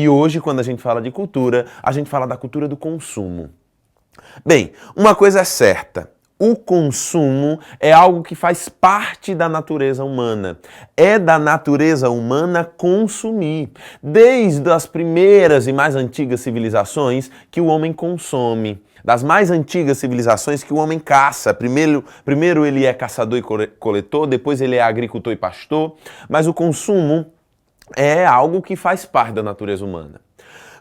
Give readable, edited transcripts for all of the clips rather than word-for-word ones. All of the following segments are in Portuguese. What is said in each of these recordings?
E hoje, quando a gente fala de cultura, a gente fala da cultura do consumo. Bem, uma coisa é certa. O consumo é algo que faz parte da natureza humana. É da natureza humana consumir. Desde as primeiras e mais antigas civilizações que o homem consome. Das mais antigas civilizações que o homem caça. Primeiro ele é caçador e coletor, depois ele é agricultor e pastor. Mas o consumo é algo que faz parte da natureza humana.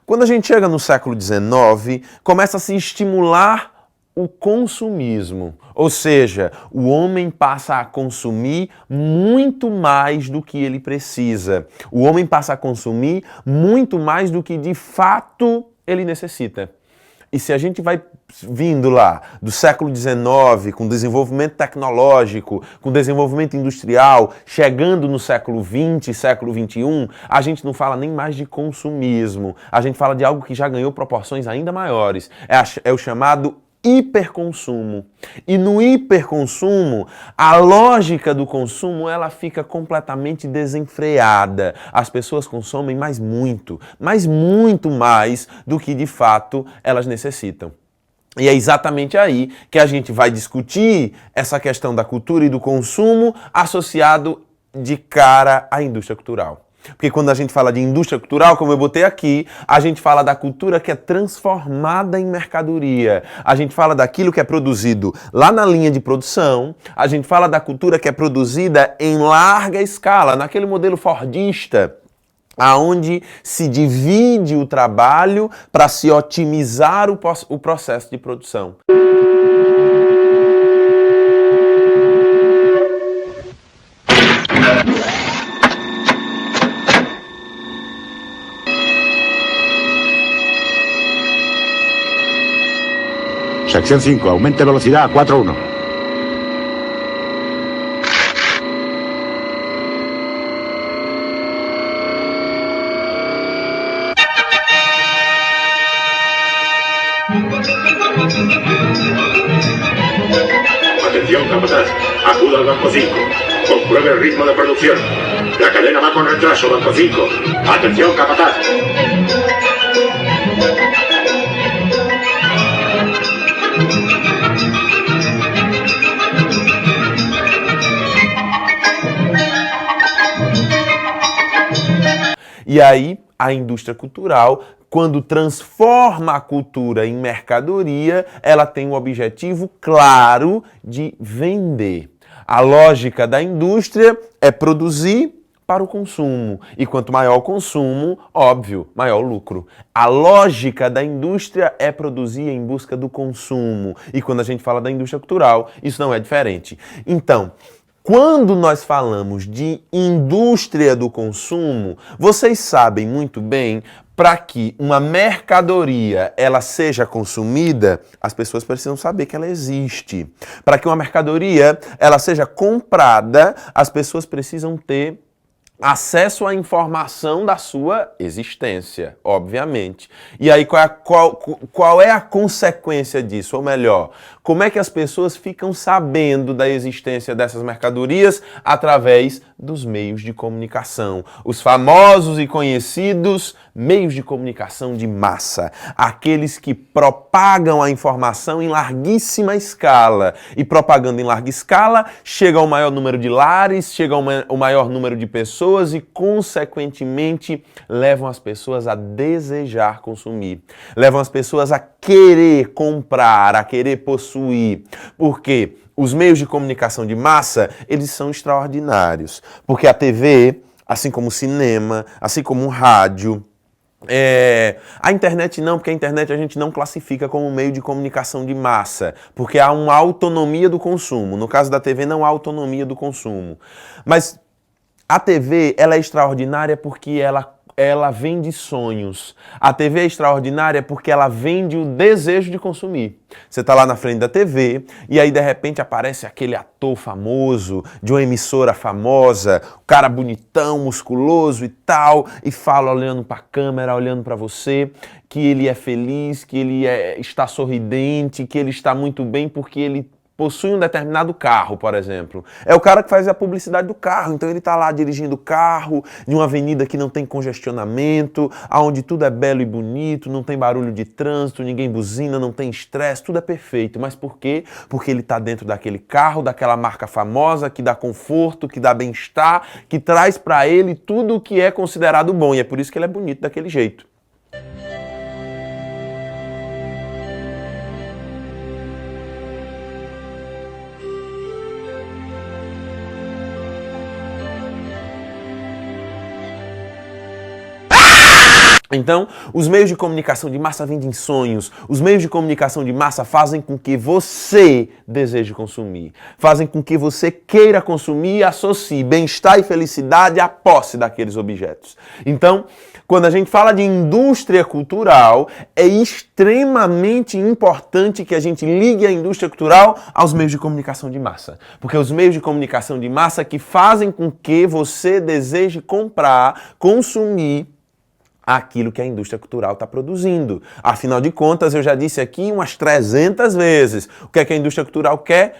Quando a gente chega no século XIX, começa a se estimular o consumismo, ou seja, o homem passa a consumir muito mais do que ele precisa. O homem passa a consumir muito mais do que de fato ele necessita. E se a gente vai vindo lá do século XIX, com desenvolvimento tecnológico, com desenvolvimento industrial, chegando no século XX, século XXI, a gente não fala nem mais de consumismo. A gente fala de algo que já ganhou proporções ainda maiores. É o chamado hiperconsumo. E no hiperconsumo, a lógica do consumo ela fica completamente desenfreada. As pessoas consomem mas muito mais do que de fato elas necessitam. E é exatamente aí que a gente vai discutir essa questão da cultura e do consumo associado de cara à indústria cultural. Porque quando a gente fala de indústria cultural, como eu botei aqui, a gente fala da cultura que é transformada em mercadoria. A gente fala daquilo que é produzido lá na linha de produção. A gente fala da cultura que é produzida em larga escala, naquele modelo fordista, aonde se divide o trabalho para se otimizar o processo de produção. Sección 5, aumente velocidad a 4.1. Atención, capataz. Acuda al Banco 5. Compruebe el ritmo de producción. La cadena va con retraso, Banco 5. Atención, capataz. E aí, a indústria cultural, quando transforma a cultura em mercadoria, ela tem o objetivo claro de vender. A lógica da indústria é produzir para o consumo. E quanto maior o consumo, óbvio, maior o lucro. A lógica da indústria é produzir em busca do consumo. E quando a gente fala da indústria cultural, isso não é diferente. Então, quando nós falamos de indústria do consumo, vocês sabem muito bem, para que uma mercadoria ela seja consumida, as pessoas precisam saber que ela existe. Para que uma mercadoria ela seja comprada, as pessoas precisam ter acesso à informação da sua existência, obviamente. E aí qual é a consequência disso? Ou melhor, como é que as pessoas ficam sabendo da existência dessas mercadorias? Através dos meios de comunicação. Os famosos e conhecidos meios de comunicação de massa. Aqueles que propagam a informação em larguíssima escala. E propagando em larga escala, chega ao maior número de lares, chega ao maior número de pessoas e, consequentemente, levam as pessoas a desejar consumir. Levam as pessoas a querer comprar, a querer possuir. Por quê? Os meios de comunicação de massa, eles são extraordinários. Porque a TV, assim como o cinema, assim como o rádio, a internet não, porque a internet a gente não classifica como meio de comunicação de massa, porque há uma autonomia do consumo. No caso da TV não há autonomia do consumo. Mas a TV, ela é extraordinária porque ela vende sonhos. A TV é extraordinária porque ela vende o desejo de consumir. Você está lá na frente da TV e aí de repente aparece aquele ator famoso, de uma emissora famosa, o cara bonitão, musculoso e tal, e fala olhando para a câmera, olhando para você, que ele é feliz, que ele está sorridente, que ele está muito bem porque ele possui um determinado carro, por exemplo. É o cara que faz a publicidade do carro. Então ele está lá dirigindo o carro de uma avenida que não tem congestionamento, onde tudo é belo e bonito, não tem barulho de trânsito, ninguém buzina, não tem estresse, tudo é perfeito. Mas por quê? Porque ele está dentro daquele carro, daquela marca famosa, que dá conforto, que dá bem-estar, que traz para ele tudo o que é considerado bom. E é por isso que ele é bonito daquele jeito. Então, os meios de comunicação de massa vendem sonhos. Os meios de comunicação de massa fazem com que você deseje consumir. Fazem com que você queira consumir e associe bem-estar e felicidade à posse daqueles objetos. Então, quando a gente fala de indústria cultural, é extremamente importante que a gente ligue a indústria cultural aos meios de comunicação de massa. Porque é os meios de comunicação de massa que fazem com que você deseje comprar, consumir aquilo que a indústria cultural está produzindo. Afinal de contas, eu já disse aqui umas 300 vezes, o que é que a indústria cultural quer?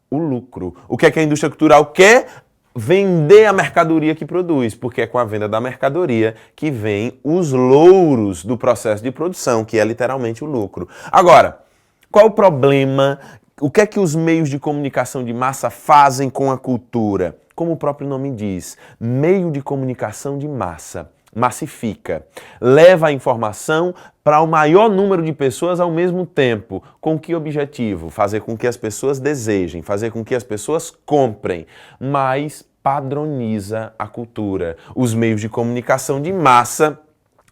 O lucro. O que é que a indústria cultural quer? Vender a mercadoria que produz, porque é com a venda da mercadoria que vem os louros do processo de produção, que é literalmente o lucro. Agora, qual o problema? O que é que os meios de comunicação de massa fazem com a cultura? Como o próprio nome diz, meio de comunicação de massa. Massifica, leva a informação para o maior número de pessoas ao mesmo tempo. Com que objetivo? Fazer com que as pessoas desejem, fazer com que as pessoas comprem, mas padroniza a cultura. Os meios de comunicação de massa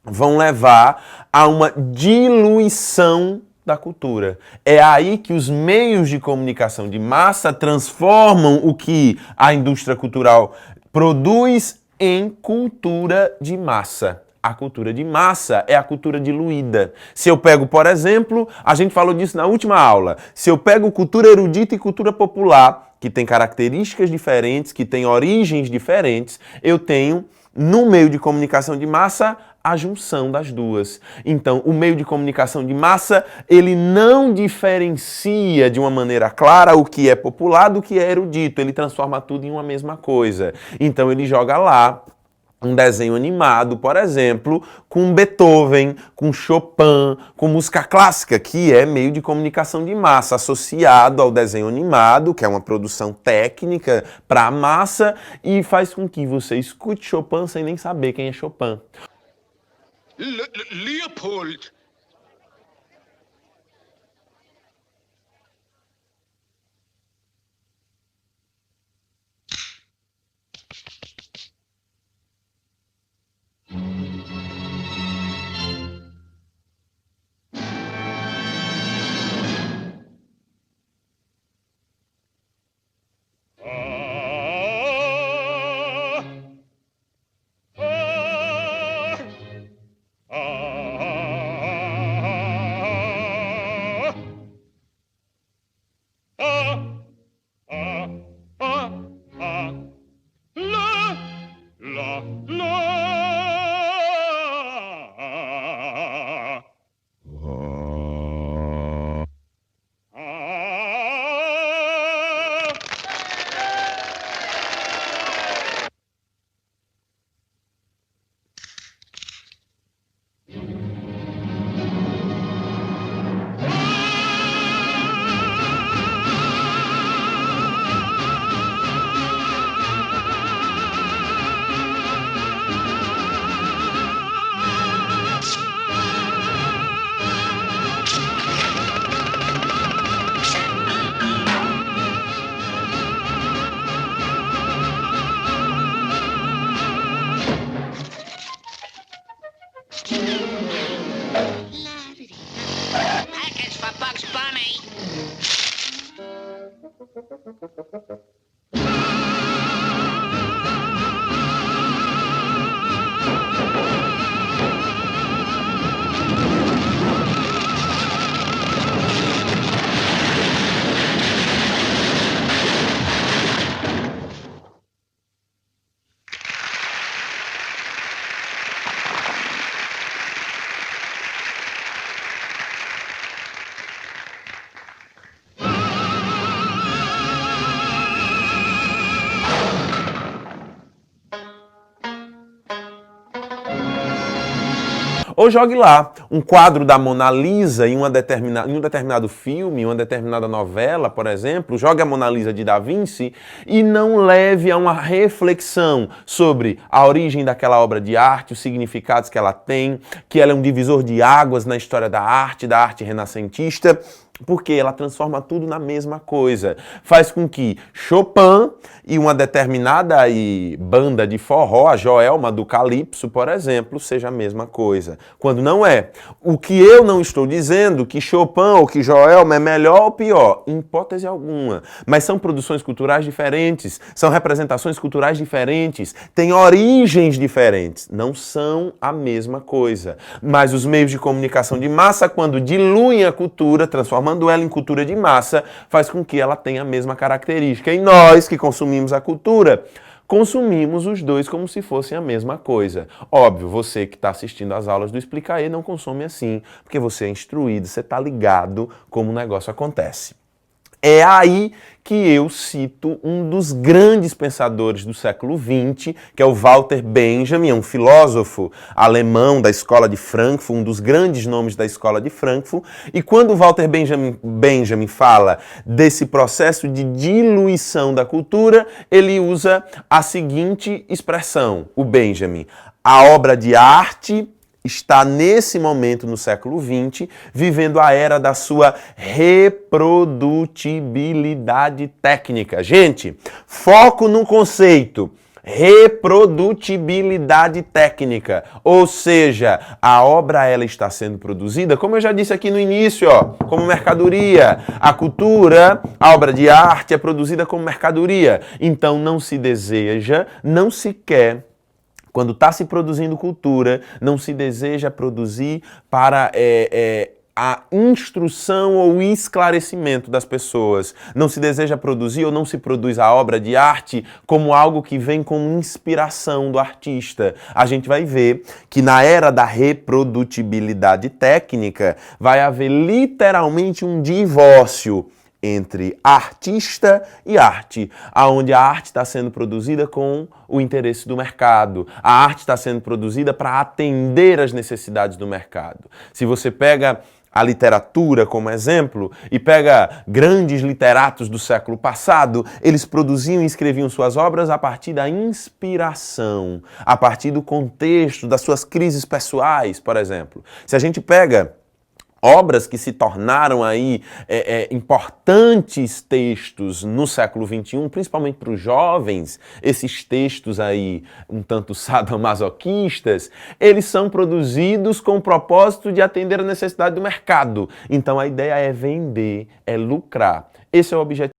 vão levar a uma diluição da cultura. É aí que os meios de comunicação de massa transformam o que a indústria cultural produz em cultura de massa. A cultura de massa é a cultura diluída. Se eu pego, por exemplo, a gente falou disso na última aula, se eu pego cultura erudita e cultura popular, que tem características diferentes, que tem origens diferentes, eu tenho, no meio de comunicação de massa, a junção das duas. Então, o meio de comunicação de massa, ele não diferencia de uma maneira clara o que é popular do que é erudito. Ele transforma tudo em uma mesma coisa. Então, ele joga lá um desenho animado, por exemplo, com Beethoven, com Chopin, com música clássica, que é meio de comunicação de massa, associado ao desenho animado, que é uma produção técnica para a massa, e faz com que você escute Chopin sem nem saber quem é Chopin. Leopold! Package for Bugs Bunny. Ou jogue lá um quadro da Mona Lisa em um determinado filme, em uma determinada novela, por exemplo, jogue a Mona Lisa de Da Vinci e não leve a uma reflexão sobre a origem daquela obra de arte, os significados que ela tem, que ela é um divisor de águas na história da arte renascentista, porque ela transforma tudo na mesma coisa. Faz com que Chopin e uma determinada banda de forró, a Joelma do Calypso, por exemplo, seja a mesma coisa. Quando não é. O que eu não estou dizendo que Chopin ou que Joelma é melhor ou pior, em hipótese alguma. Mas são produções culturais diferentes, são representações culturais diferentes, têm origens diferentes. Não são a mesma coisa. Mas os meios de comunicação de massa, quando diluem a cultura, transformando ela em cultura de massa, faz com que ela tenha a mesma característica. E nós que consumimos a cultura, consumimos os dois como se fossem a mesma coisa. Óbvio, você que está assistindo às aulas do Explica Aí não consome assim, porque você é instruído, você está ligado como o negócio acontece. É aí que eu cito um dos grandes pensadores do século XX, que é o Walter Benjamin, um filósofo alemão da Escola de Frankfurt, um dos grandes nomes da Escola de Frankfurt. E quando o Walter Benjamin fala desse processo de diluição da cultura, ele usa a seguinte expressão, o Benjamin: a obra de arte está nesse momento no século XX vivendo a era da sua reprodutibilidade técnica. Gente, foco no conceito. Reprodutibilidade técnica, ou seja, a obra ela está sendo produzida, como eu já disse aqui no início, como mercadoria. A cultura, a obra de arte é produzida como mercadoria. Então não se deseja, não se quer. Quando está se produzindo cultura, não se deseja produzir para a instrução ou esclarecimento das pessoas. Não se deseja produzir ou não se produz a obra de arte como algo que vem como inspiração do artista. A gente vai ver que na era da reprodutibilidade técnica vai haver literalmente um divórcio entre artista e arte, onde a arte está sendo produzida com o interesse do mercado. A arte está sendo produzida para atender às necessidades do mercado. Se você pega a literatura como exemplo e pega grandes literatos do século passado, eles produziam e escreviam suas obras a partir da inspiração, a partir do contexto, das suas crises pessoais, por exemplo. Se a gente pega obras que se tornaram aí importantes textos no século XXI, principalmente para os jovens, esses textos aí um tanto sadomasoquistas, eles são produzidos com o propósito de atender a necessidade do mercado. Então a ideia é vender, é lucrar. Esse é o objetivo.